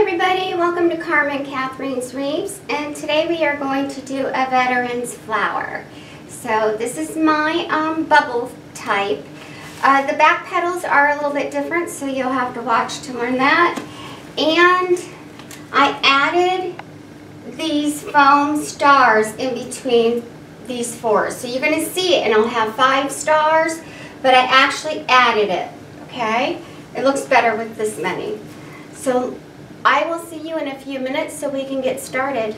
everybody, welcome to Carmen, Katharine's Wreaths, and today we are going to do a veteran's flower. So this is my bubble type. The back petals are a little bit different, so you'll have to watch to learn that. And I added these foam stars in between these four. So you're going to see it, and I'll have 5 stars, but I actually added it, okay? It looks better with this many. So I will see you in a few minutes so we can get started.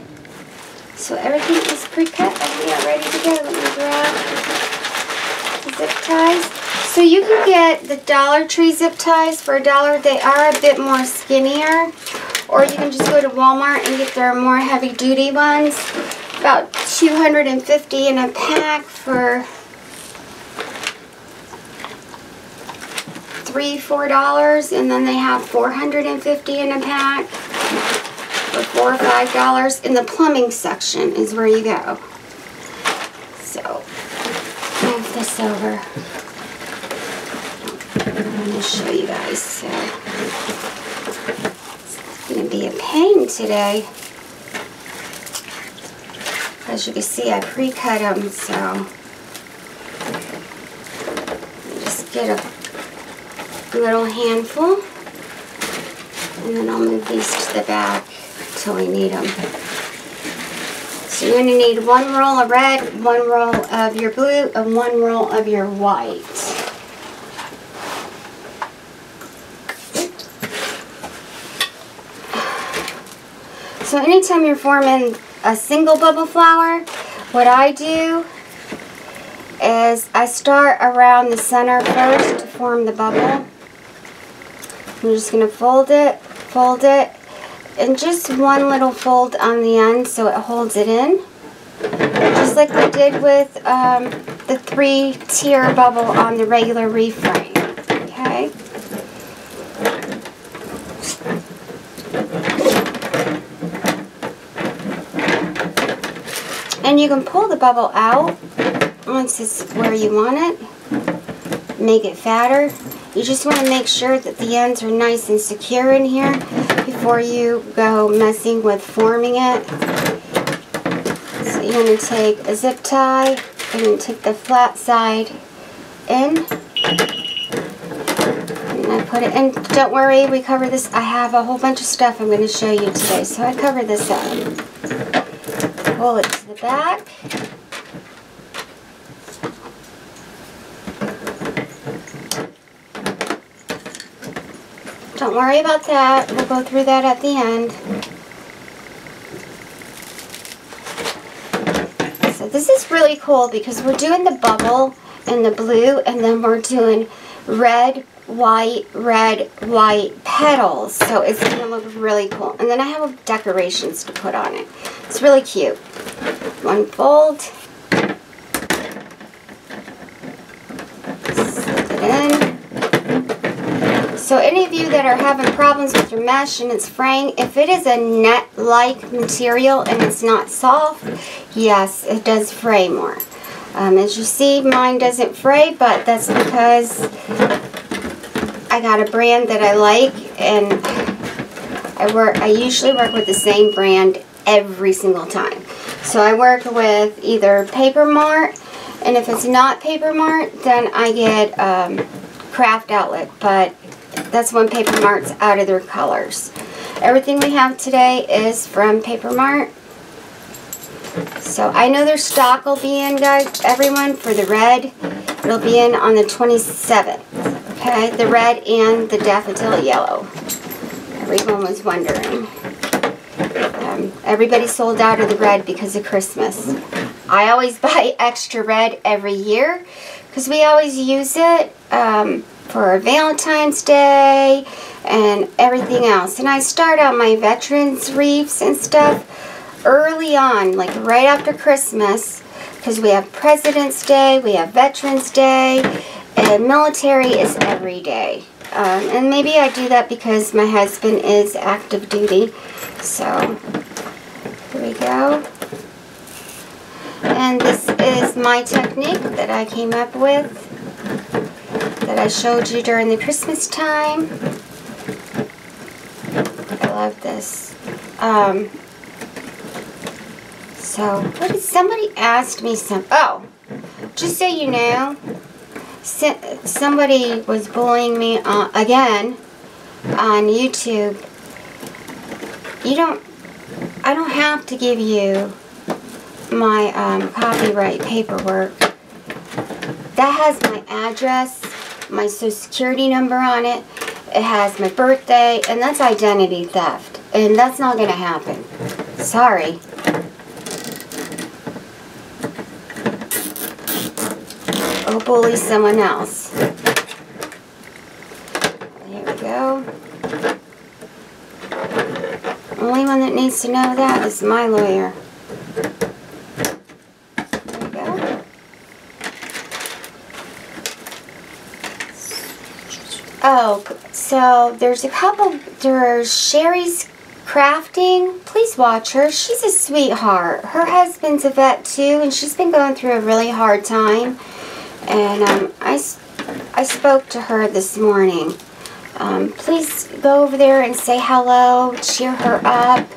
So everything is pre-cut and we are ready to go. Let me grab the zip ties. So you can get the Dollar Tree zip ties for $1. They are a bit more skinnier. Or you can just go to Walmart and get their more heavy duty ones. About $250 in a pack for $3–4, and then they have $450 in a pack for $4 or $5. In the plumbing section is where you go. So move this over. I'm going to show you guys. So it's going to be a pain today. As you can see, I pre-cut them, so just get a little handful, and then I'll move these to the back until we need them. So you're going to need 1 roll of red, 1 roll of your blue, and 1 roll of your white. So anytime you're forming a single bubble flower, what I do is I start around the center first to form the bubble. I'm just going to fold it, and just one little fold on the end so it holds it in. Just like we did with the 3-tier bubble on the regular Wreath frame. Okay? And you can pull the bubble out once it's where you want it. Make it fatter. You just want to make sure that the ends are nice and secure in here before you go messing with forming it. So you're going to take a zip tie and take the flat side in. And I put it in. Don't worry, we cover this. I have a whole bunch of stuff I'm going to show you today. So I cover this up. Pull it to the back. Don't worry about that. We'll go through that at the end. So this is really cool because we're doing the bubble and the blue, and then we're doing red, white petals. So it's going to look really cool. And then I have decorations to put on it. It's really cute. 1 fold. Slip it in. So any of you that are having problems with your mesh and it's fraying, if it is a net-like material and it's not soft, yes, it does fray more. As you see, mine doesn't fray, but that's because I got a brand that I like, and I usually work with the same brand every single time. So I work with either Paper Mart, and if it's not Paper Mart, then I get Craft Outlet, but that's when Paper Mart's out of their colors. Everything we have today is from Paper Mart. So I know their stock will be in, guys, everyone, for the red. It'll be in on the 27th. Okay, the red and the daffodil yellow. Everyone was wondering. Everybody sold out of the red because of Christmas. I always buy extra red every year because we always use it for Valentine's Day and everything else. And I start out my veterans wreaths and stuff early on, like right after Christmas, because we have President's Day, we have Veterans Day, and military is every day. And maybe I do that because my husband is active duty. So here we go. And this is my technique that I came up with, that I showed you during the Christmas time. I love this. So, what did somebody asked me some? Oh, just so you know, somebody was bullying me again on YouTube. I don't have to give you my copyright paperwork. That has my address, my social security number on it. It has my birthday, and that's identity theft. And that's not going to happen. Sorry. I'll bully someone else. Here we go. Only one that needs to know that is my lawyer. There we go. Oh, so there's Sherry's Crafting. Please watch her. She's a sweetheart. Her husband's a vet too, and she's been going through a really hard time. And I spoke to her this morning. Please go over there and say hello, cheer her up.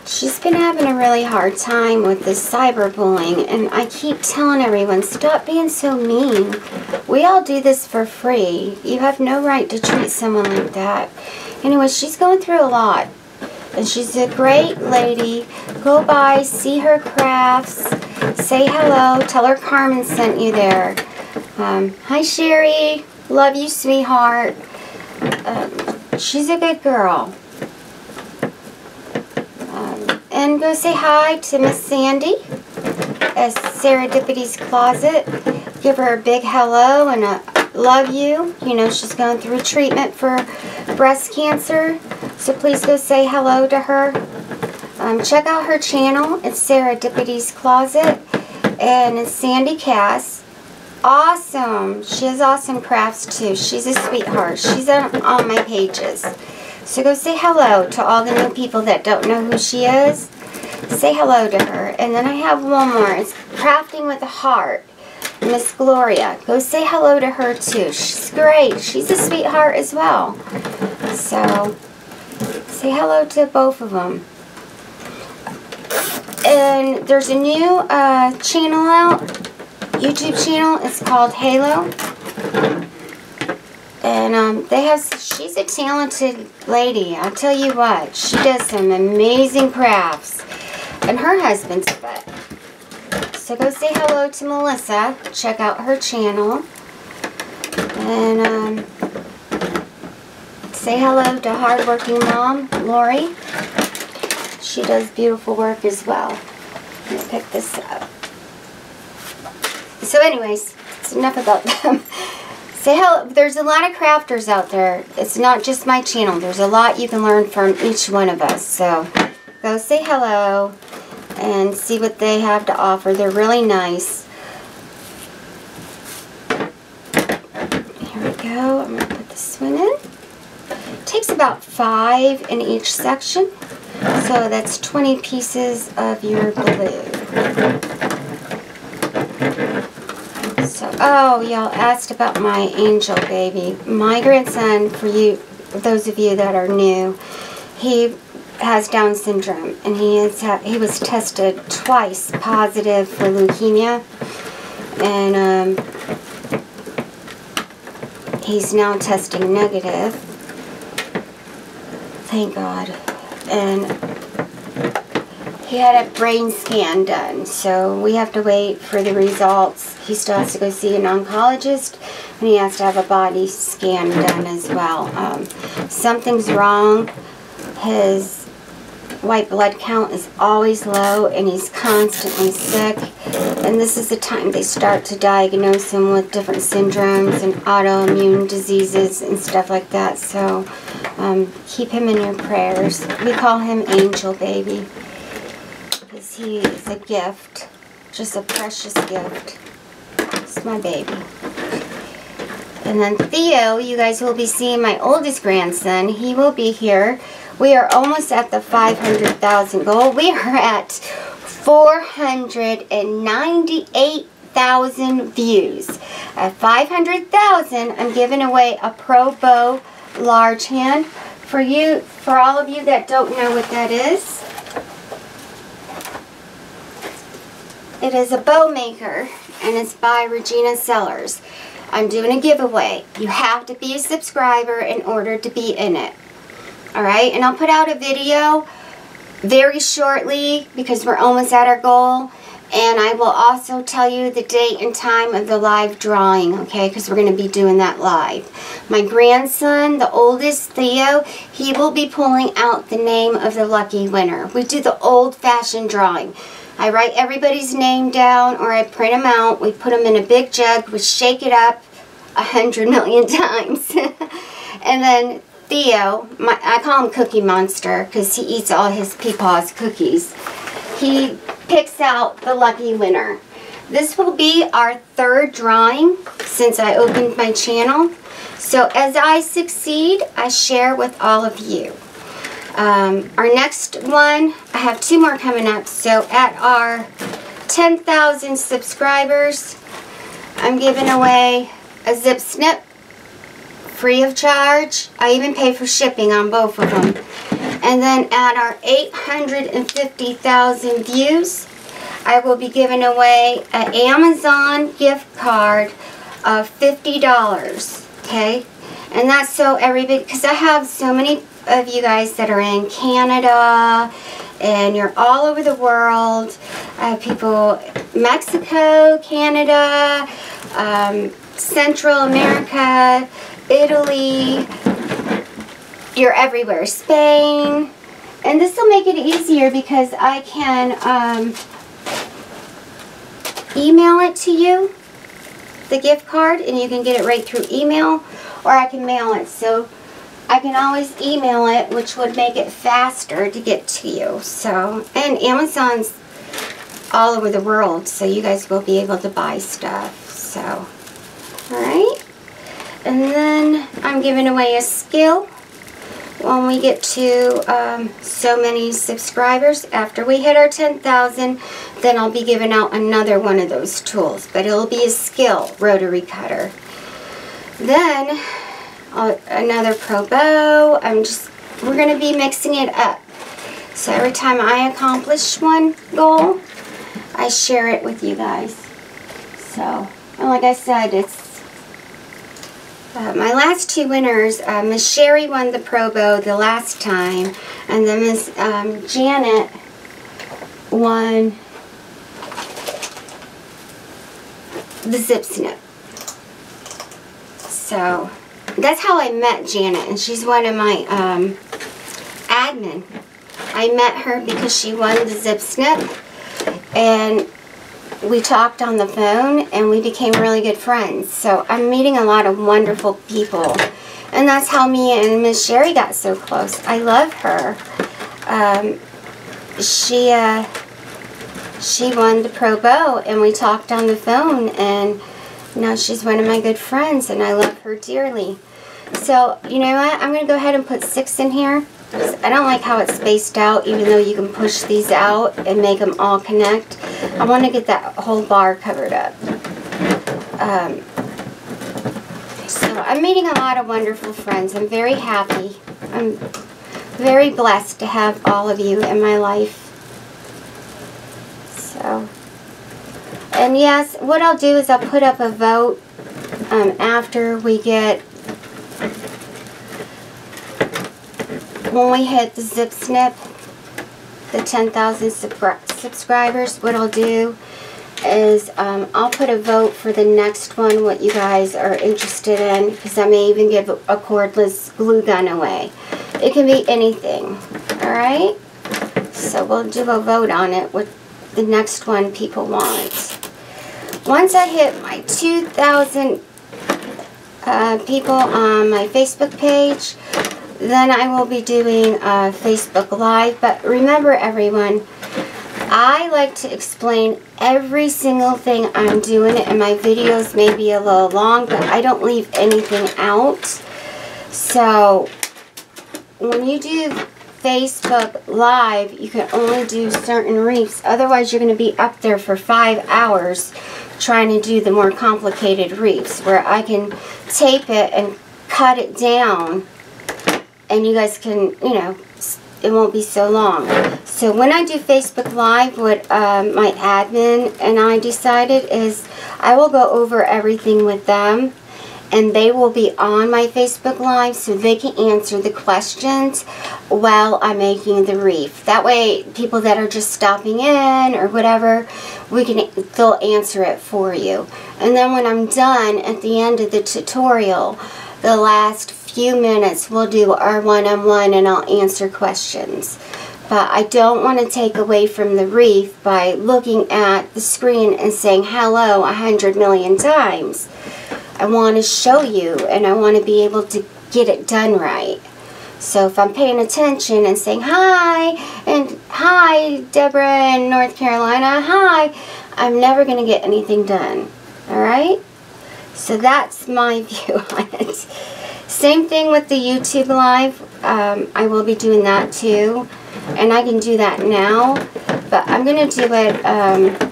She's been having a really hard time with this cyberbullying, and I keep telling everyone, stop being so mean. We all do this for free. You have no right to treat someone like that. Anyway, she's going through a lot, and she's a great lady. Go by, see her crafts, say hello, tell her Carmen sent you there. Hi Sherry, love you sweetheart. She's a good girl. And go say hi to Miss Sandy at Serendipity's Closet. Give her a big hello and a love you. You know she's going through treatment for breast cancer, so please go say hello to her. Check out her channel. It's Serendipity's Closet, and it's Sandy Cass. Awesome. She has awesome crafts too. She's a sweetheart. She's on my pages. So go say hello to all the new people that don't know who she is. Say hello to her. And then I have one more. It's Crafting with a Heart. Miss Gloria. Go say hello to her too. She's great. She's a sweetheart as well. So say hello to both of them. And there's a new channel out. YouTube channel. It's called Halo. And she's a talented lady. I'll tell you what, she does some amazing crafts. And her husband's a vet. So go say hello to Melissa. Check out her channel. And say hello to hardworking mom, Lori. She does beautiful work as well. Let me pick this up. So anyways, it's enough about them. Say hello. There's a lot of crafters out there. It's not just my channel. There's a lot you can learn from each one of us. So go say hello and see what they have to offer. They're really nice. Here we go. I'm going to put this one in. It takes about 5 in each section. So that's 20 pieces of your glue. So, oh, y'all asked about my angel baby. My grandson, for those of you that are new, he has Down syndrome, and he was tested twice positive for leukemia, and he's now testing negative. Thank God. And he had a brain scan done, so we have to wait for the results. He still has to go see an oncologist, and he has to have a body scan done as well. Something's wrong. His white blood count is always low, and he's constantly sick. And this is the time they start to diagnose him with different syndromes and autoimmune diseases and stuff like that. So keep him in your prayers. We call him Angel Baby, because he is a gift, just a precious gift. It's my baby. And then Theo, you guys will be seeing my oldest grandson. He will be here. We are almost at the 500,000 goal. We are at 498,000 views. At 500,000, I'm giving away a Pro Bow large hand For all of you that don't know what that is, it is a bow maker, and it's by Regina Sellers. I'm doing a giveaway. You have to be a subscriber in order to be in it. Alright, and I'll put out a video very shortly because we're almost at our goal. And I will also tell you the date and time of the live drawing, okay, because we're going to be doing that live. My grandson, the oldest, Theo, he will be pulling out the name of the lucky winner. We do the old-fashioned drawing. I write everybody's name down, or I print them out. We put them in a big jug. We shake it up 100 million times. And then Theo, I call him Cookie Monster because he eats all his Peepaw's cookies. He picks out the lucky winner. This will be our third drawing since I opened my channel. So as I succeed, I share with all of you. Our next one, I have 2 more coming up. So at our 10,000 subscribers, I'm giving away a zip snip free of charge. I even pay for shipping on both of them. And then at our 850,000 views, I will be giving away an Amazon gift card of $50, okay? And that's so everybody, because I have so many of you guys that are in Canada, and you're all over the world. I have people Mexico, Canada, Central America, Italy. You're everywhere. Spain. And this will make it easier because I can email it to you, the gift card, and you can get it right through email, or I can mail it. So I can always email it, which would make it faster to get to you. So, and Amazon's all over the world, so you guys will be able to buy stuff. So, alright. And then I'm giving away a skill. When we get to so many subscribers, after we hit our 10,000, then I'll be giving out another one of those tools. But it'll be a skill rotary cutter. Then another pro bow. We're going to be mixing it up. So every time I accomplish one goal, I share it with you guys. So, and like I said, it's my last 2 winners, Miss Sherry won the Pro Bow the last time, and then Miss Janet won the Zip Snip. So that's how I met Janet, and she's one of my admin. I met her because she won the Zip Snip, and we talked on the phone, and we became really good friends. So I'm meeting a lot of wonderful people, and that's how me and Miss Sherry got so close. I love her. She won the Pro Bow, and we talked on the phone, and now she's one of my good friends, and I love her dearly. So you know what? I'm going to go ahead and put 6 in here. I don't like how it's spaced out, even though you can push these out and make them all connect. I want to get that whole bar covered up. So I'm meeting a lot of wonderful friends. I'm very happy. I'm very blessed to have all of you in my life. So, and yes, what I'll do is I'll put up a vote after we get, when we hit the Zip Snip, the 10,000 subscribers. What I'll do is I'll put a vote for the next one, what you guys are interested in, because I may even give a cordless glue gun away. It can be anything, alright? So we'll do a vote on it, what the next one people want. Once I hit my 2,000 people on my Facebook page, then I will be doing Facebook Live. But remember, everyone, I like to explain every single thing I'm doing, and my videos may be a little long, but I don't leave anything out. So when you do Facebook Live, you can only do certain wreaths. Otherwise, you're going to be up there for 5 hours trying to do the more complicated wreaths, where I can tape it and cut it down and you guys can, you know, it won't be so long. So when I do Facebook Live, what my admin and I decided is I will go over everything with them, and they will be on my Facebook Live so they can answer the questions while I'm making the wreath. That way, people that are just stopping in or whatever, they'll answer it for you. And then when I'm done at the end of the tutorial, the last few minutes we'll do our one-on-one and I'll answer questions. But I don't want to take away from the wreath by looking at the screen and saying hello 100 million times. I want to show you, and I want to be able to get it done right. So if I'm paying attention and saying hi, and hi Deborah in North Carolina, hi, I'm never going to get anything done. Alright? So that's my view on it. Same thing with the YouTube Live. I will be doing that too. And I can do that now. But I'm going to do it, and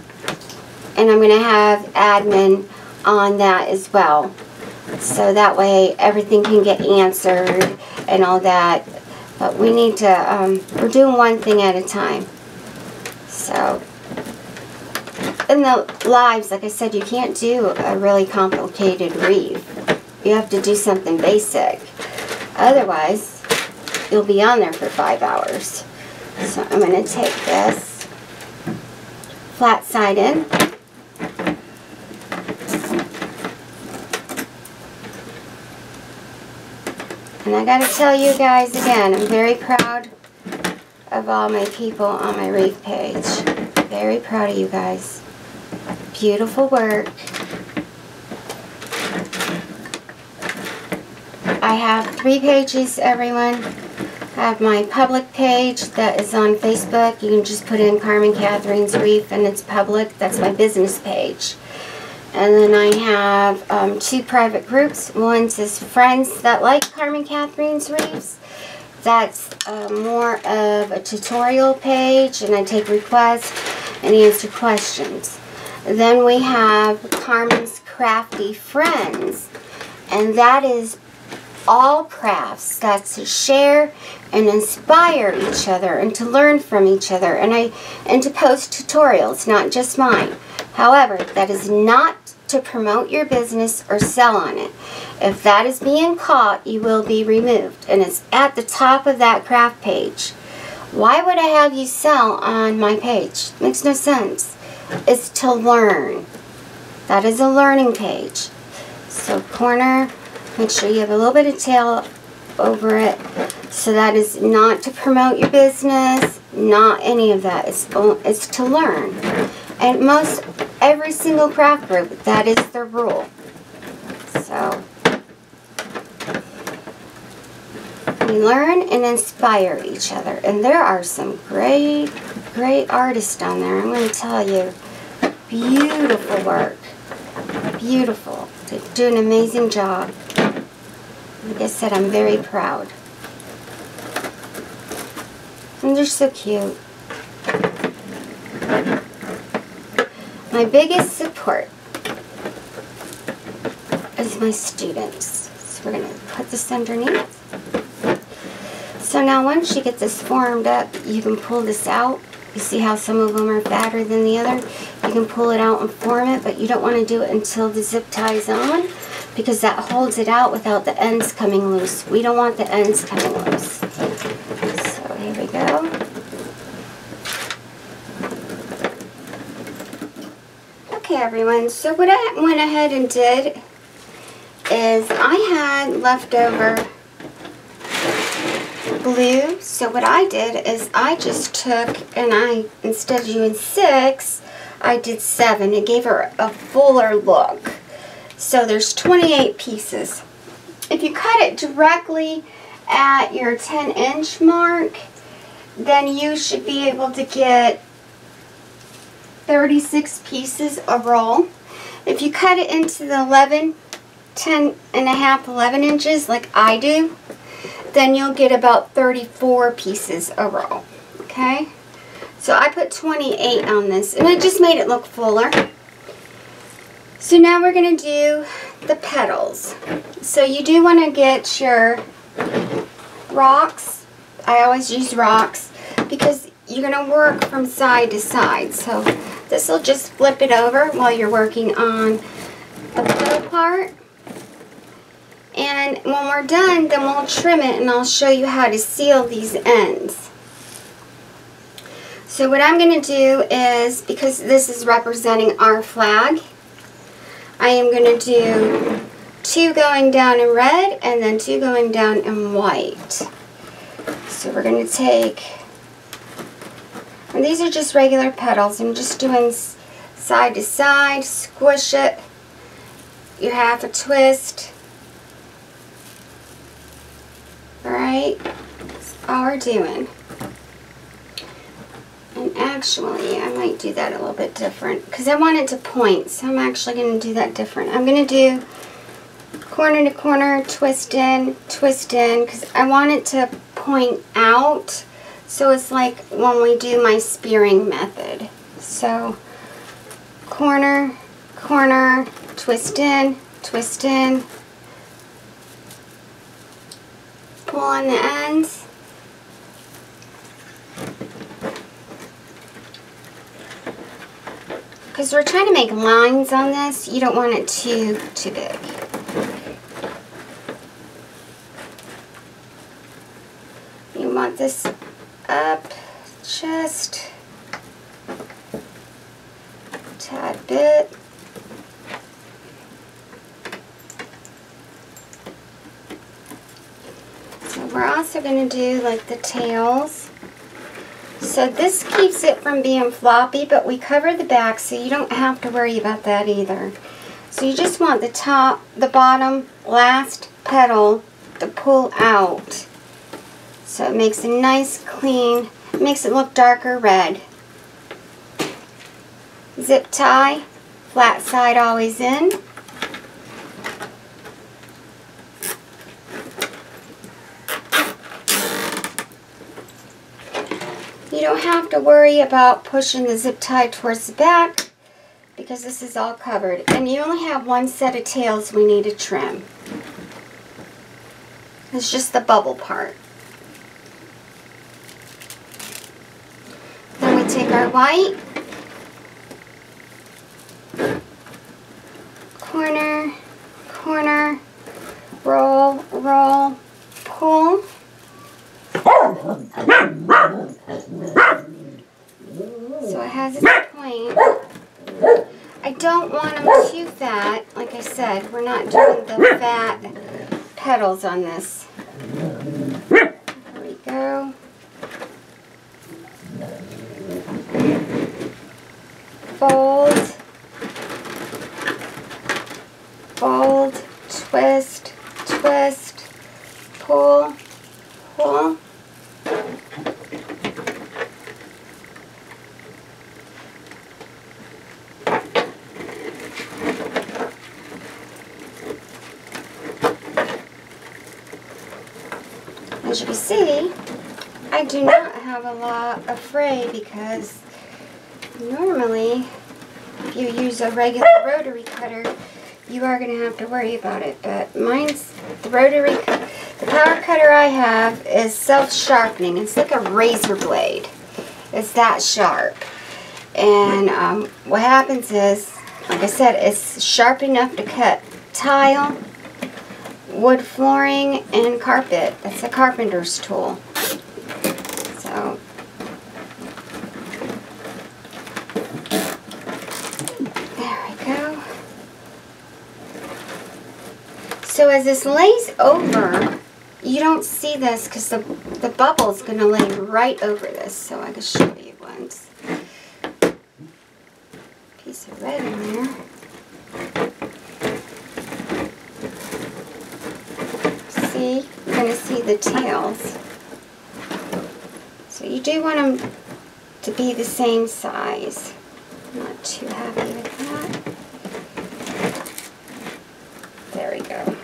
I'm going to have admin on that as well. So that way everything can get answered and all that. But we need to, we're doing one thing at a time. So, in the lives, like I said, you can't do a really complicated wreath. You have to do something basic. Otherwise, you'll be on there for 5 hours. So I'm going to take this flat side in. And I got to tell you guys again, I'm very proud of all my people on my wreath page. Very proud of you guys. Beautiful work. I have 3 pages, everyone. I have my public page that is on Facebook. You can just put in Carmen Katharine's Wreath and it's public. That's my business page. And then I have 2 private groups. One says friends that like Carmen Katharine's Wreaths. That's more of a tutorial page, and I take requests and answer questions. Then we have Carmen's Crafty Friends, and that is all crafts. That's to share and inspire each other and to learn from each other, and to post tutorials, not just mine. However, that is not to promote your business or sell on it. If that is being caught, you will be removed, and it's at the top of that craft page. Why would I have you sell on my page? Makes no sense. It's to learn. That is a learning page. So corner, make sure you have a little bit of tail over it. So that is not to promote your business, not any of that. It's to learn. And every single craft group, that is the rule. So we learn and inspire each other. And there are some great, great artists down there. I'm going to tell you, beautiful work. Beautiful. They do an amazing job. Like I said, I'm very proud. And they're so cute. My biggest support is my students. So we're going to put this underneath. So now once you get this formed up, you can pull this out. You see how some of them are fatter than the other? You can pull it out and form it, but you don't want to do it until the zip tie is on, because that holds it out without the ends coming loose. We don't want the ends coming loose. So here we go. Okay, everyone, so what I went ahead and did is I had leftover glue. So what I did is I just took, and instead of doing 6, I did 7. It gave her a fuller look. So there's 28 pieces. If you cut it directly at your 10-inch mark, then you should be able to get 36 pieces a roll. If you cut it into the 10 and a half, 11 inches like I do, then you'll get about 34 pieces a roll. Okay? So I put 28 on this, and it just made it look fuller. So now we're going to do the petals. So you do want to get your rocks. I always use rocks because you're going to work from side to side. So this will just flip it over while you're working on the petal part. And when we're done, then we'll trim it and I'll show you how to seal these ends. So what I'm going to do is, because this is representing our flag, I am going to do 2 going down in red and then 2 going down in white. So we're going to take, and these are just regular petals. I'm just doing side to side, squish it, you half a twist. Alright, that's all we're doing. And actually, I might do that a little bit different because I want it to point, so I'm actually going to do that different. I'm going to do corner to corner, twist in, because I want it to point out, so it's like when we do my spearing method. So, corner, corner, twist in, pull on the ends. Because we're trying to make lines on this, you don't want it too big. You want this up just a tad bit. So we're also going to do like the tails. So this keeps it from being floppy, but we cover the back so you don't have to worry about that either. So you just want the top, the bottom, last petal to pull out. So it makes a nice clean, it makes it look darker red. Zip tie, flat side always in. You don't have to worry about pushing the zip tie towards the back because this is all covered. And you only have one set of tails we need to trim. It's just the bubble part. Then we take our white, corner, corner, roll, roll, pull. So it has its point. I don't want them too fat. Like I said, we're not doing the fat petals on this. There we go. Fold, fold, twist, twist, pull, pull. As you can see, I do not have a lot of fray because normally if you use a regular rotary cutter, you are going to have to worry about it. But mine's, the power cutter I have is self-sharpening. It's like a razor blade. It's that sharp. And what happens is, like I said, it's sharp enough to cut tile, wood flooring, and carpet. That's a carpenter's tool. So, there we go. So as this lays over, you don't see this because the bubble's going to lay right over this. So I can show you once. Piece of red in there. See, you're going to see the tails. So you do want them to be the same size. I'm not too happy with that. There we go.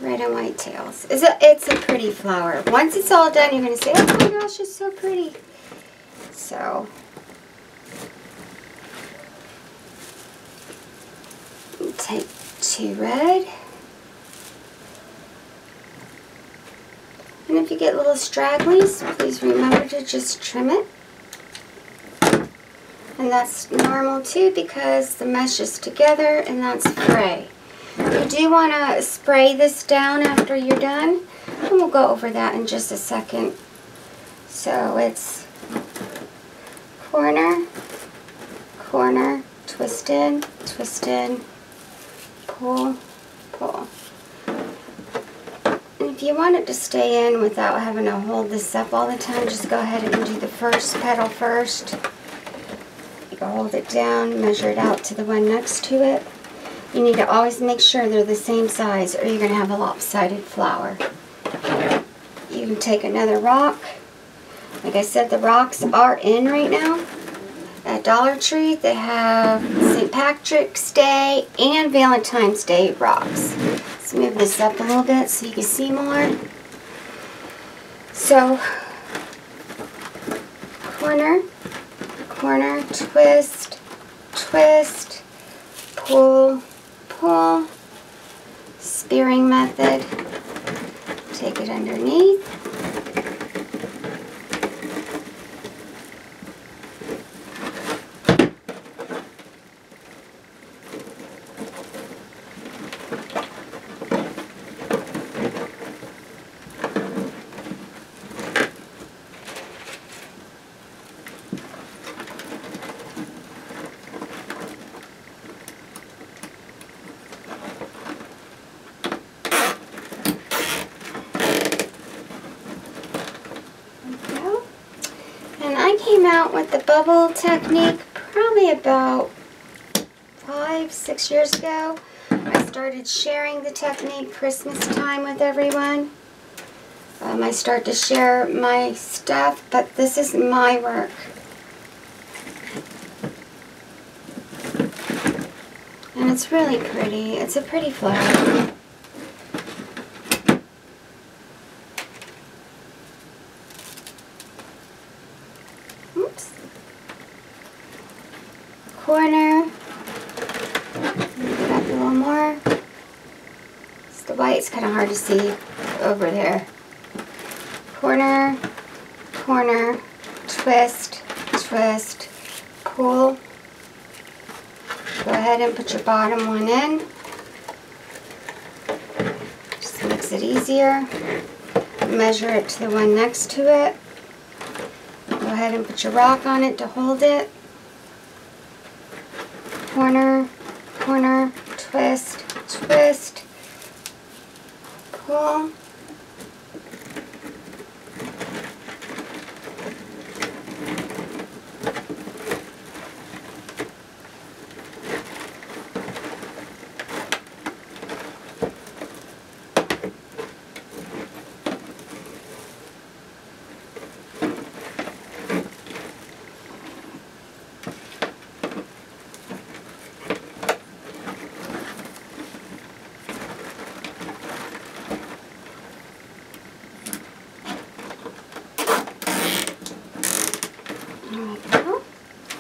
Red and white tails. It's a pretty flower. Once it's all done, you're going to say, oh my gosh, it's so pretty. So, take 2 red, And if you get little stragglies, please remember to just trim it. And that's normal too because the mesh is together and that's fray. You do want to spray this down after you're done, and we'll go over that in just a second. So it's corner, corner, twist in, pull, pull. And if you want it to stay in without having to hold this up all the time, just go ahead and do the first petal first. You can hold it down, measure it out to the one next to it. You need to always make sure they're the same size or you're going to have a lopsided flower. You can take another rock. Like I said, the rocks are in right now. At Dollar Tree, they have St. Patrick's Day and Valentine's Day rocks. Let's move this up a little bit so you can see more. So, corner, corner, twist, twist, pull, pull, spearing method, take it underneath, out with the bubble technique probably about 5-6 years ago. I started sharing the technique Christmas time with everyone. I start to share my stuff, but this is my work. And it's really pretty. It's a pretty flower. Corner, get up a little more. It's the white's kind of hard to see over there. Corner, corner, twist, twist, pull. Go ahead and put your bottom one in. Just makes it easier. Measure it to the one next to it. Go ahead and put your rock on it to hold it. Corner, corner, twist, twist, pull.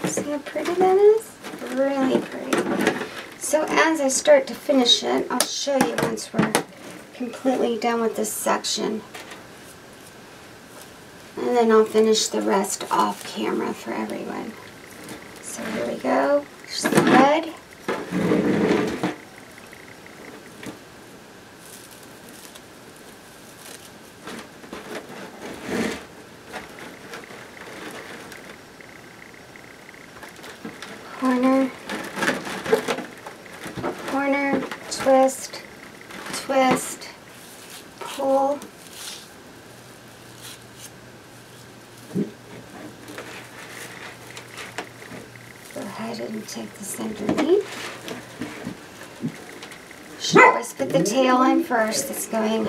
See how pretty that is? Really pretty. So as I start to finish it, I'll show you once we're completely done with this section. And then I'll finish the rest off camera for everyone. So here we go. There's the red. Corner, corner, twist, twist, pull. Go ahead and take this underneath. Should always put the tail in first that's going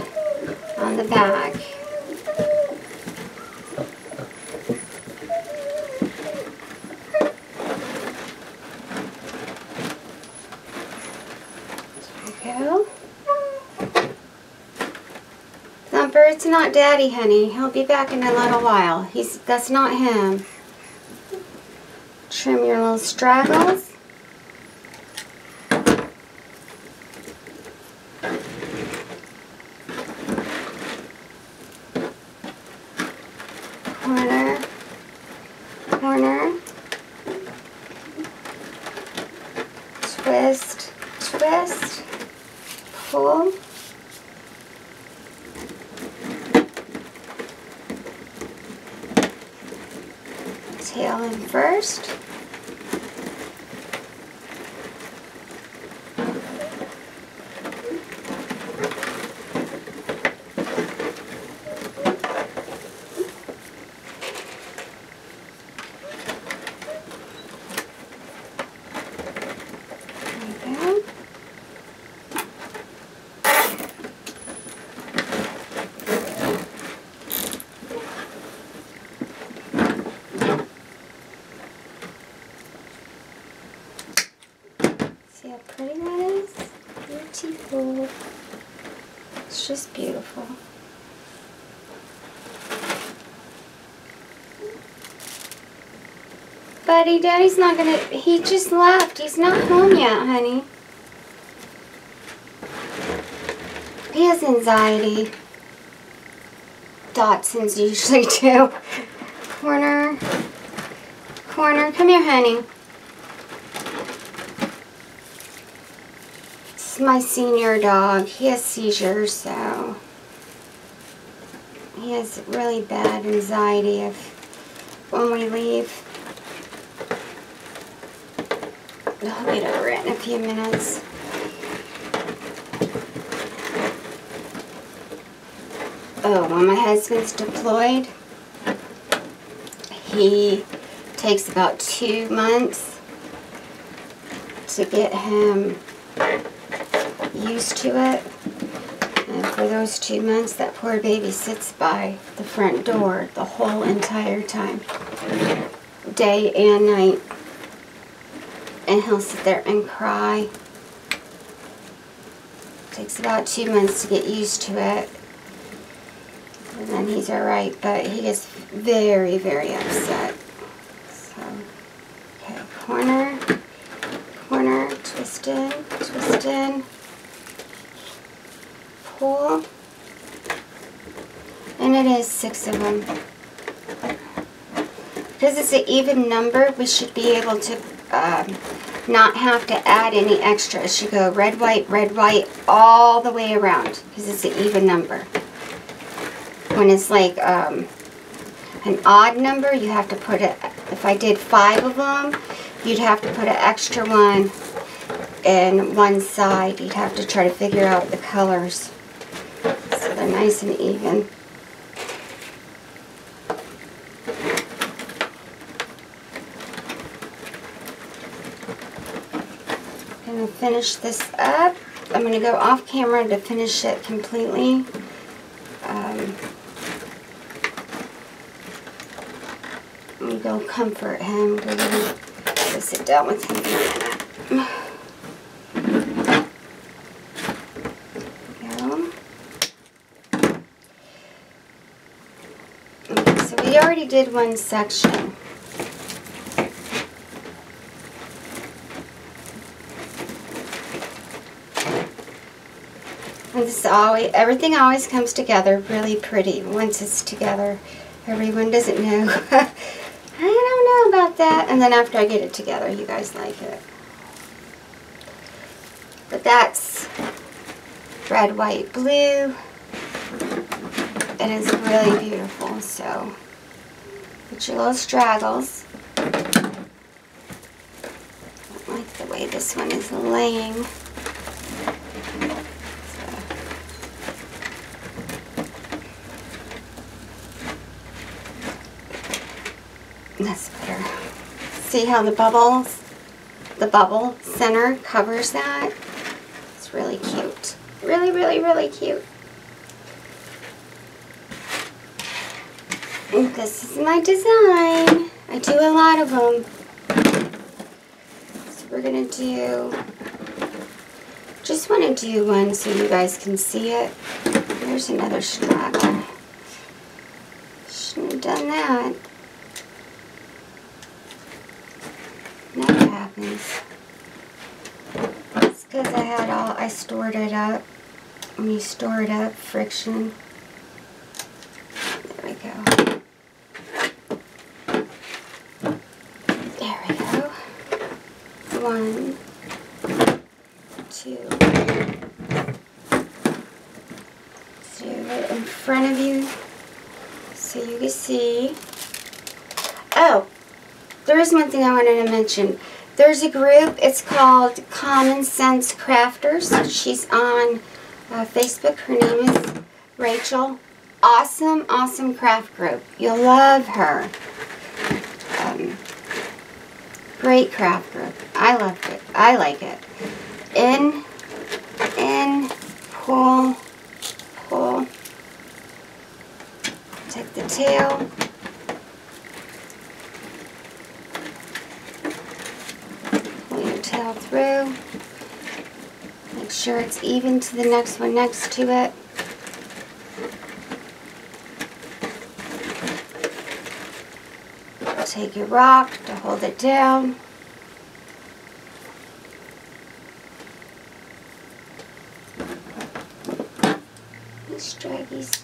on the back. It's not Daddy, honey. He'll be back in a little while. That's not him. Trim your little straggles. twist, twist, pull. Tail in first. See how pretty that is? Beautiful. It's just beautiful. Buddy, Daddy's not gonna, he just left. He's not home yet, honey. He has anxiety. Dotsons usually do. Corner. Corner. Come here, honey. This is my senior dog. He has seizures, so he has really bad anxiety when we leave. I'll get over it in a few minutes. Oh, when my husband's deployed, he takes about 2 months to get him used to it. And for those 2 months, that poor baby sits by the front door the whole entire time, day and night. And he'll sit there and cry. Takes about 2 months to get used to it. And then he's alright, but he gets very, very upset. So, okay, corner, corner, twist in, pull. And it is 6 of them. Because it's an even number, we should be able to not have to add any extra. It should go red, white, all the way around, because it's an even number. When it's like an odd number, you have to put it, if I did 5 of them, you'd have to put an extra one in one side. You'd have to try to figure out the colors so they're nice and even. I'm going to finish this up. I'm going to go off camera to finish it completely. I'm going to go comfort him. We're going to go sit down with him in a minute. Okay, so we already did one section. And this everything always comes together really pretty once it's together. Everyone doesn't know. I don't know about that. And then after I get it together, you guys like it. But that's red, white, blue. It is really beautiful. So put your little straggles. I don't like the way this one is laying. That's better. See how the bubble center covers that? It's really cute. Really, really, really cute. And this is my design. I do a lot of them. So we're going to do, just want to do one so you guys can see it. There's another straggle. Shouldn't have done that. Never happens. It's because I stored it up. When you store it up, friction. There we go. There we go. 1, to do it in front of you so you can see. Oh, there is one thing I wanted to mention. There's a group, it's called Common Sense Crafters. She's on Facebook. Her name is Rachel. Awesome, awesome craft group. You'll love her. Great craft group. I loved it. I like it. In, pull, pull. Take the tail. Pull your tail through. Make sure it's even to the next one next to it. Take your rock to hold it down. These draggies.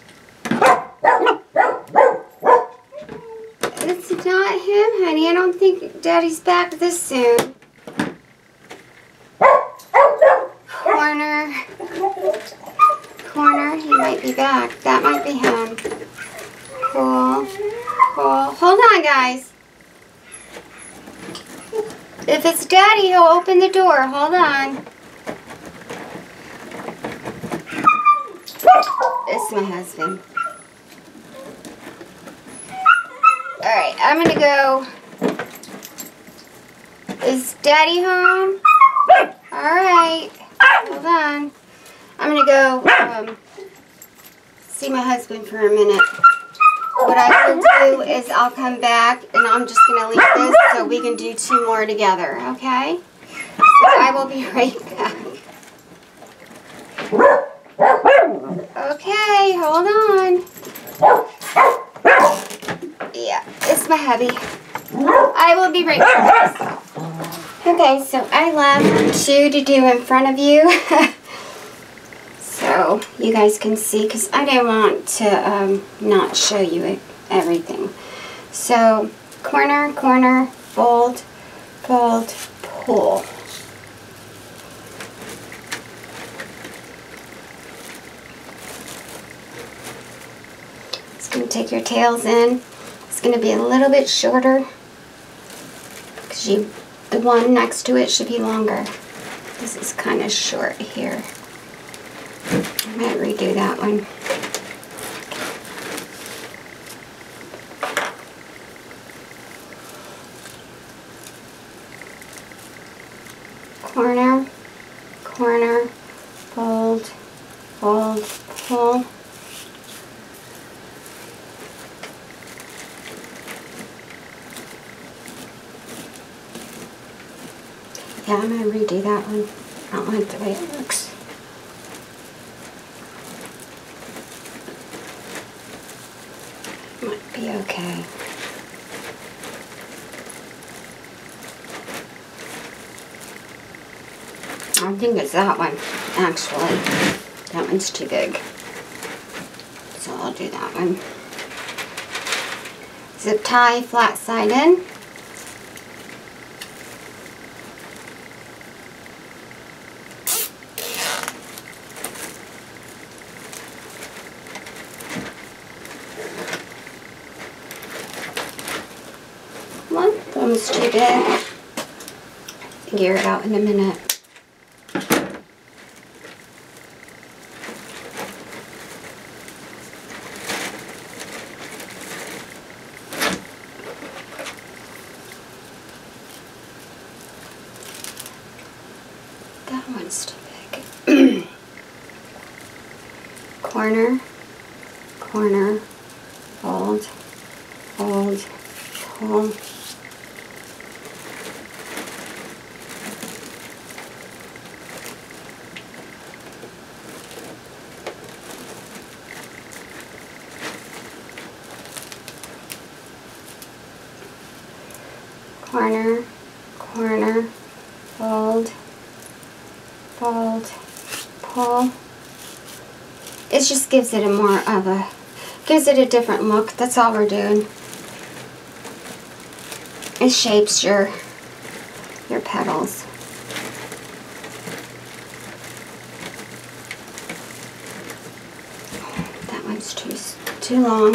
It's not him, honey. I don't think Daddy's back this soon. Corner. Corner. He might be back. That might be him. Pull. Pull. Hold on, guys. If it's Daddy, he'll open the door. Hold on. It's my husband. Alright, I'm going to go. Is Daddy home? Alright. Hold on. I'm going to go see my husband for a minute. What I will do is I'll come back and I'm just going to leave this so we can do 2 more together, okay? So I will be right back. Okay, hold on. Yeah, it's my hubby. I will be right back. Okay, so I left 2 to do in front of you. So you guys can see, because I didn't want to not show you everything. So corner, corner, fold, fold, pull. It's going to take your tails in. It's going to be a little bit shorter because the one next to it should be longer. This is kind of short here. I might redo that one. Corner, corner, fold, fold, pull. Yeah, I'm going to redo that one. I don't like the way it looks. Might be okay. I think it's that one, actually. That one's too big. So I'll do that one. Zip tie, flat side in. One was too big. Figure it out in a minute. That one's too big. Corner, corner, fold, fold, pull. Corner, corner, fold, fold, pull. It just gives it gives it a different look. That's all we're doing. It shapes your petals. too long.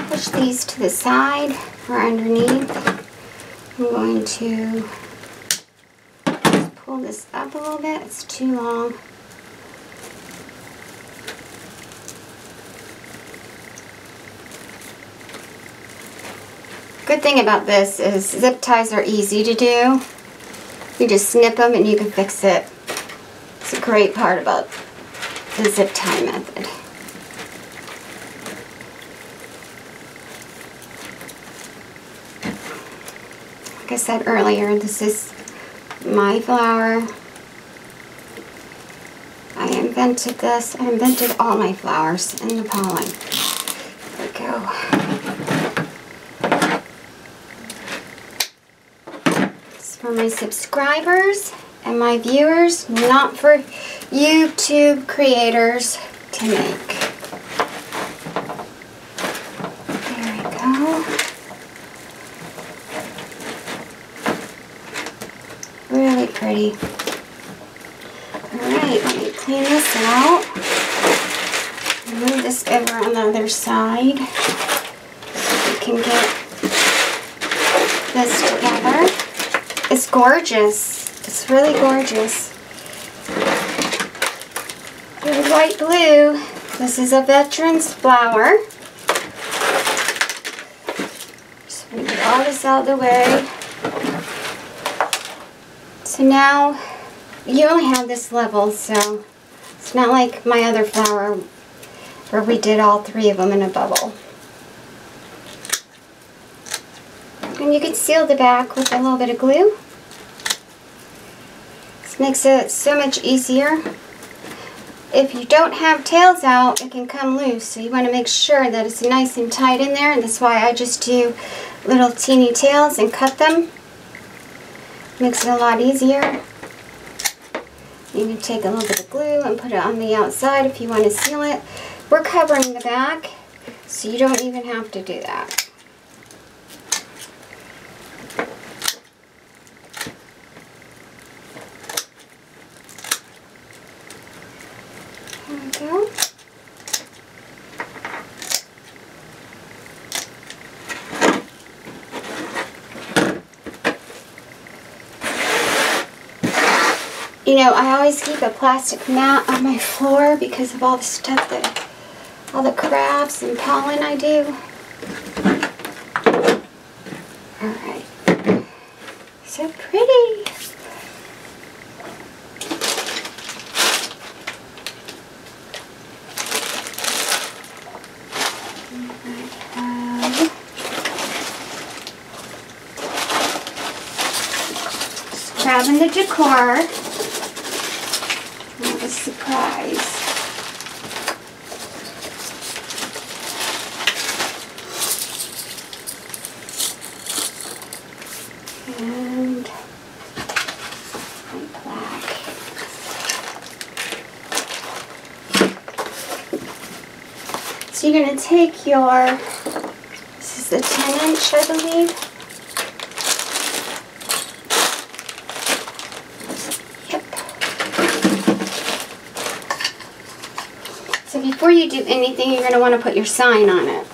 Push these to the side or underneath. I'm going to just pull this up a little bit. It's too long. Good thing about this is zip ties are easy to do. You just snip them and you can fix it. It's a great part about the zip tie method. Like I said earlier, this is my flower. I invented this. I invented all my flowers in the pollen. There we go. It's for my subscribers and my viewers, not for YouTube creators to make. There we go. Really pretty. Alright, let me clean this out. Move this over on the other side so we can get this together. It's gorgeous. It's really gorgeous. With white glue, this is a veteran's flower. Just going to get all this out of the way. So now, you only have this level, so it's not like my other flower where we did all three of them in a bubble. And you can seal the back with a little bit of glue. This makes it so much easier. If you don't have tails out, it can come loose, so you want to make sure that it's nice and tight in there, and that's why I just do little teeny tails and cut them. Makes it a lot easier. You can take a little bit of glue and put it on the outside if you want to seal it. We're covering the back, so you don't even have to do that. There we go. You know, I always keep a plastic mat on my floor because of all the stuff that, all the crafts and pollen I do. Alright. So pretty. Just grabbing the decor. What a surprise. And my black. So you're going to take your, this is a 10-inch, I believe. So before you do anything, you're going to want to put your sign on it.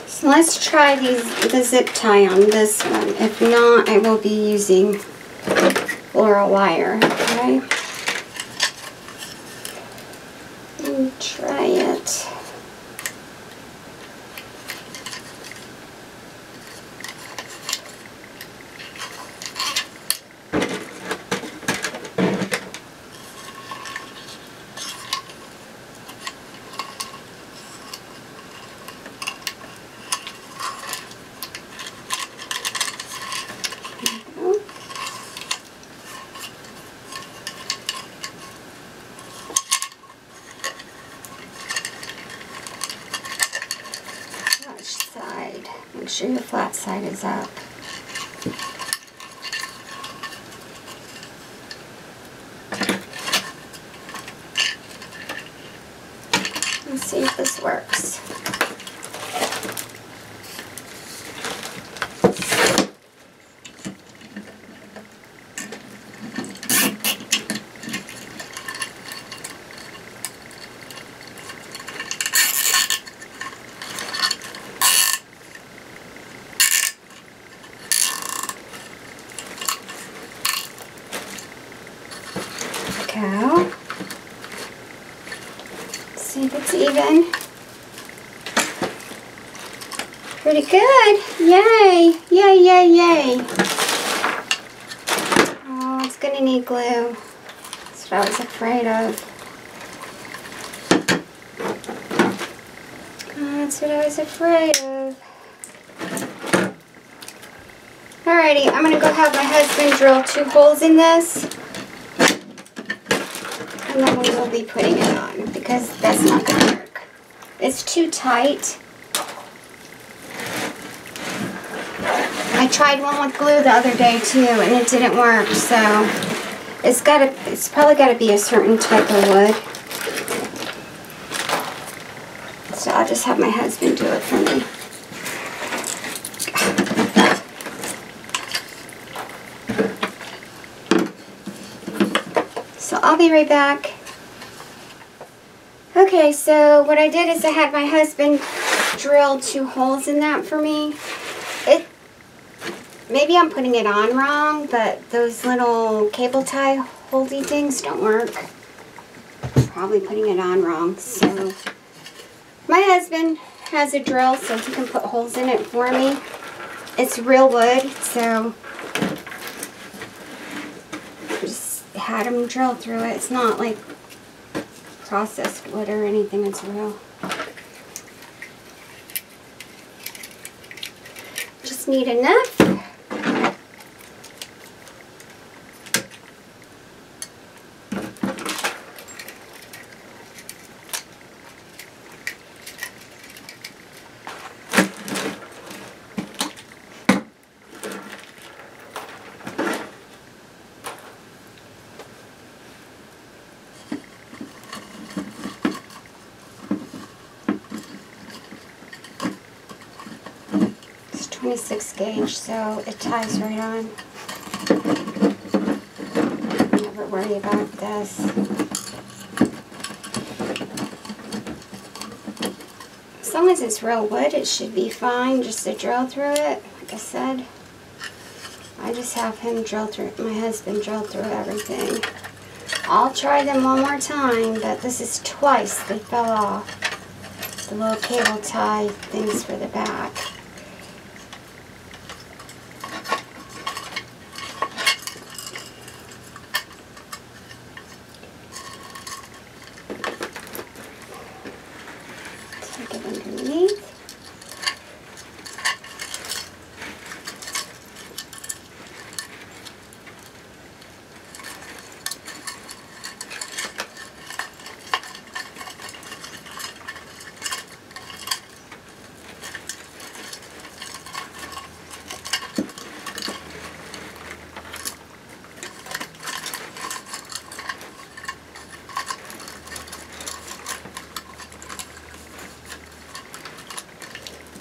So let's try the zip tie on this one. If not, I will be using floral wire, okay? And try it. sure your flat side is up. Let's see if this works. Go. See if it's even. Pretty good. Yay. Yay, yay, yay. Oh, it's going to need glue. That's what I was afraid of. Oh, that's what I was afraid of. Alrighty, I'm going to go have my husband drill 2 holes in this. And then we will be putting it on because that's not going to work. It's too tight. I tried one with glue the other day too and it didn't work, so it's probably got to be a certain type of wood. So I'll just have my husband do it for me. So I'll be right back. Okay, so what I did is I had my husband drill 2 holes in that for me. Maybe I'm putting it on wrong, but those little cable tie holdy things don't work. Probably putting it on wrong. So my husband has a drill so he can put holes in it for me. It's real wood, so had him drill through it. It's not like processed wood or anything, it's real. Just need enough. It's 26 gauge, so it ties right on. Never worry about this. As long as it's real wood, it should be fine just to drill through it. Like I said, I just have him drill through, my husband drill through everything. I'll try them one more time, but this is twice they fell off. The little cable tie things for the back. Take it underneath.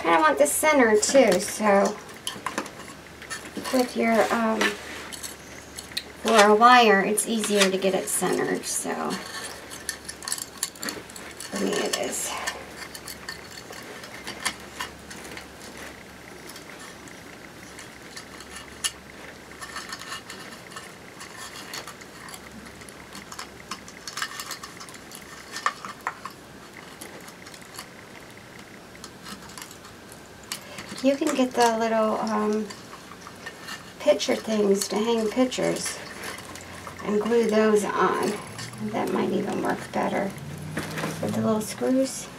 I want the center too, so with your for a wire it's easier to get it centered, so for me it is. You can get the little picture things to hang pictures and glue those on. That might even work better with the little screws.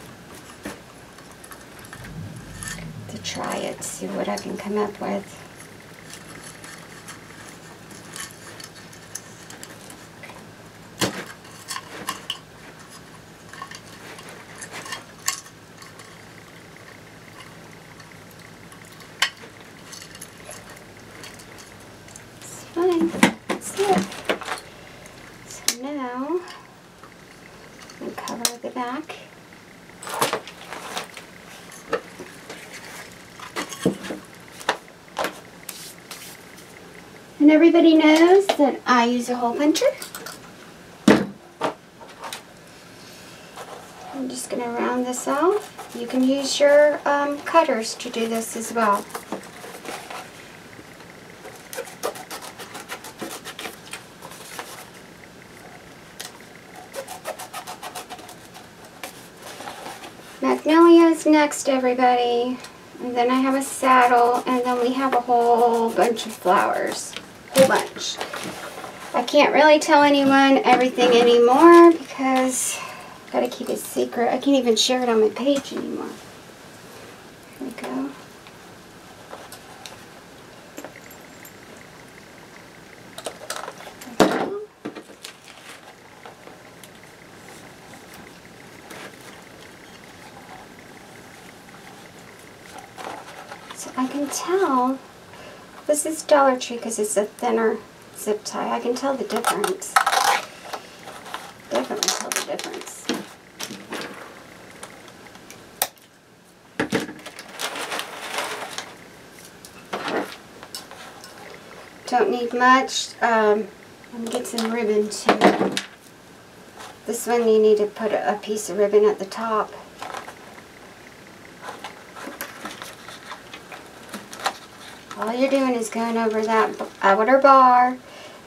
To try it, see what I can come up with. the back. And everybody knows that I use a hole puncher. I'm just going to round this off. You can use your cutters to do this as well. Magnolia's next, everybody. And then I have a saddle, and then we have a whole bunch of flowers. Whole bunch. I can't really tell anyone everything anymore because I've got to keep it secret. I can't even share it on my page anymore. Here we go. I can tell, this is Dollar Tree because it's a thinner zip tie. I can tell the difference. Definitely tell the difference. Don't need much. I'm going to get some ribbon too. This one you need to put a piece of ribbon at the top. All you're doing is going over that outer bar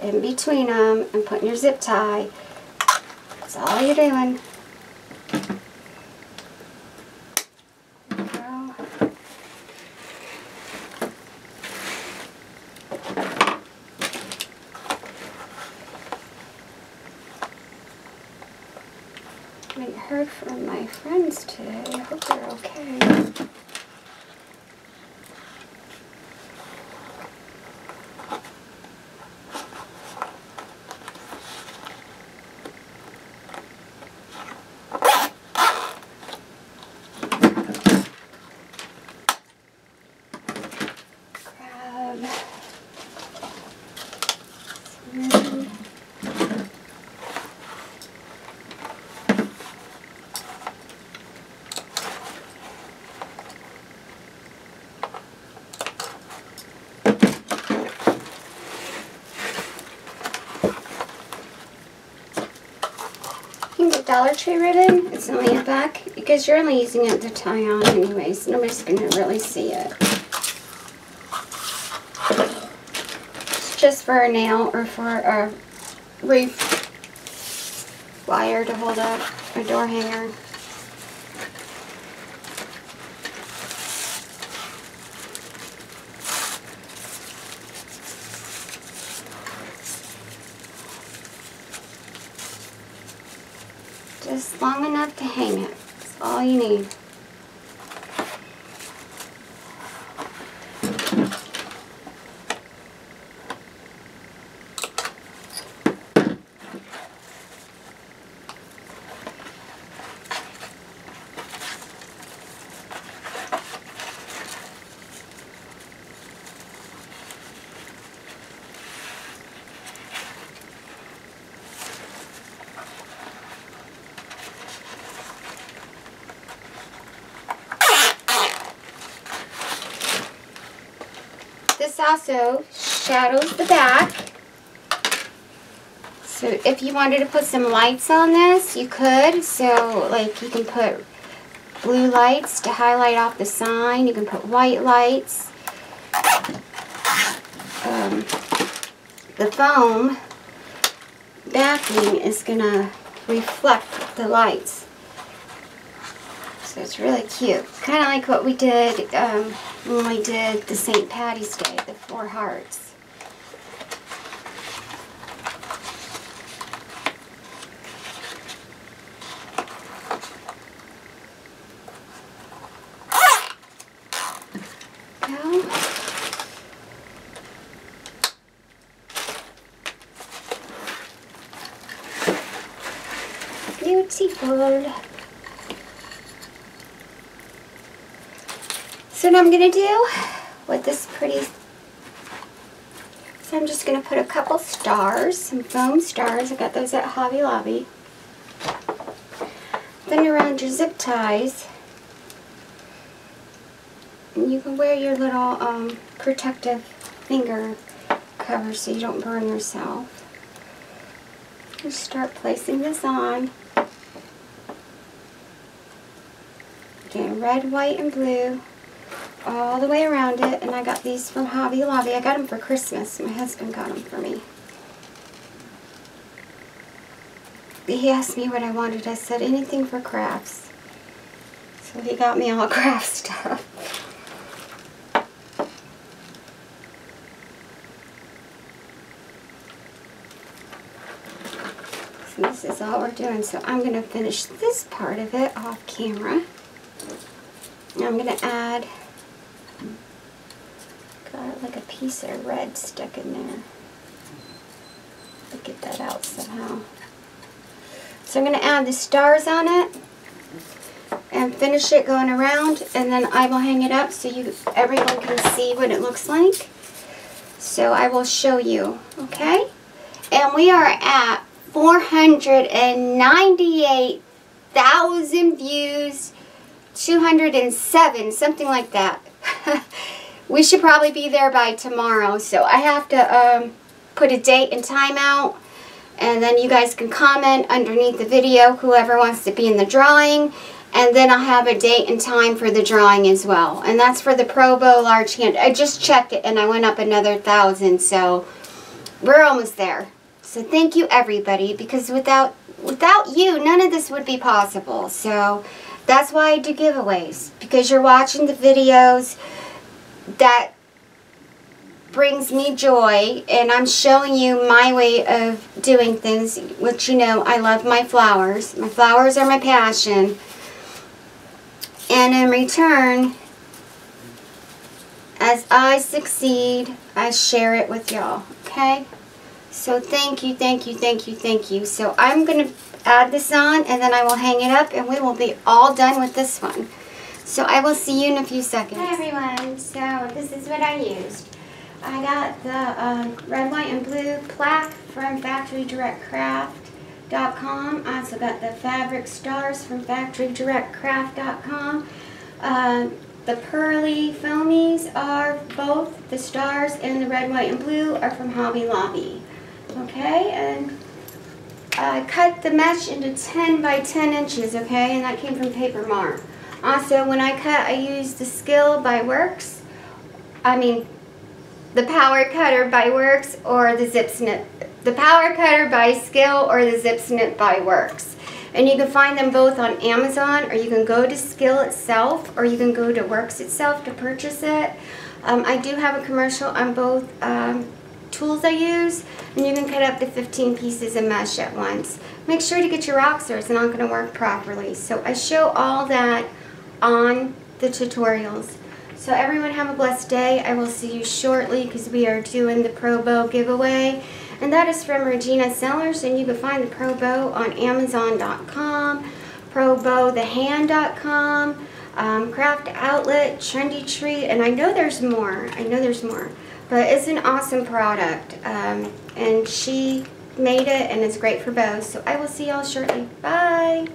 in between them and putting your zip tie. That's all you're doing. There you go. I haven't heard from my friends today. I hope they're okay. Dollar Tree ribbon. It's only a back because you're only using it to tie on anyways. Nobody's going to really see it. It's just for a nail or for a wreath wire to hold up a door hanger. Just long enough to hang it. That's all you need. This also shadows the back. So if you wanted to put some lights on this, you could. So like you can put blue lights to highlight off the sign. You can put white lights. The foam backing is going to reflect the lights. So it's really cute. Kind of like what we did when we did the St. Patty's Day, the 4 hearts. Go. Beautiful. So what I'm going to do with this pretty, so I'm just going to put a couple stars, some foam stars. I got those at Hobby Lobby. Then around your zip ties, you can wear your little protective finger cover so you don't burn yourself. Just start placing this on. Again, red, white, and blue all the way around it. And I got these from Hobby Lobby. I got them for Christmas. My husband got them for me. He asked me what I wanted. I said anything for crafts. So he got me all craft stuff. So this is all we're doing. So I'm going to finish this part of it off camera. And I'm going to add, got like a piece of red stuck in there. I'll get that out somehow. So I'm going to add the stars on it and finish it going around, and then I will hang it up so everyone can see what it looks like. So I will show you, okay? And we are at 498,000 views, 207, something like that. We should probably be there by tomorrow, so I have to put a date and time out. And then you guys can comment underneath the video, whoever wants to be in the drawing. And then I'll have a date and time for the drawing as well. And that's for the Pro Bow large hand. I just checked it and I went up another 1,000. So we're almost there. So thank you everybody, because without you, none of this would be possible. So that's why I do giveaways. Because you're watching the videos that brings me joy, and I'm showing you my way of doing things, which you know I love my flowers. My flowers are my passion. And in return, as I succeed, I share it with y'all, okay? So thank you, thank you, thank you, thank you. So I'm going to add this on, and then I will hang it up, and we will be all done with this one. So I will see you in a few seconds. Hi everyone, so this is what I used. I got the red, white, and blue plaque from FactoryDirectCraft.com. I also got the fabric stars from FactoryDirectCraft.com. The pearly foamies are both the stars, and the red, white, and blue are from Hobby Lobby. Okay, and I cut the mesh into 10 by 10 inches, okay, and that came from Paper Mart. Also, when I cut, I used the Skill by Works. The Power Cutter by Works or the Zip Snip. The Power Cutter by Skill or the Zip Snip by Works. And you can find them both on Amazon, or you can go to Skill itself, or you can go to Works itself to purchase it. I do have a commercial on both tools I use, and you can cut up to 15 pieces of mesh at once. Make sure to get your rocks or it's not going to work properly. So I show all that on the tutorials. So everyone have a blessed day. I will see you shortly because we are doing the Pro Bow giveaway. And that is from Regina Sellers, and you can find the Pro Bow on Amazon.com, ProBowTheHand.com, Craft Outlet, Trendy Tree, and I know there's more. But it's an awesome product. And she made it, and it's great for bows. So I will see y'all shortly. Bye!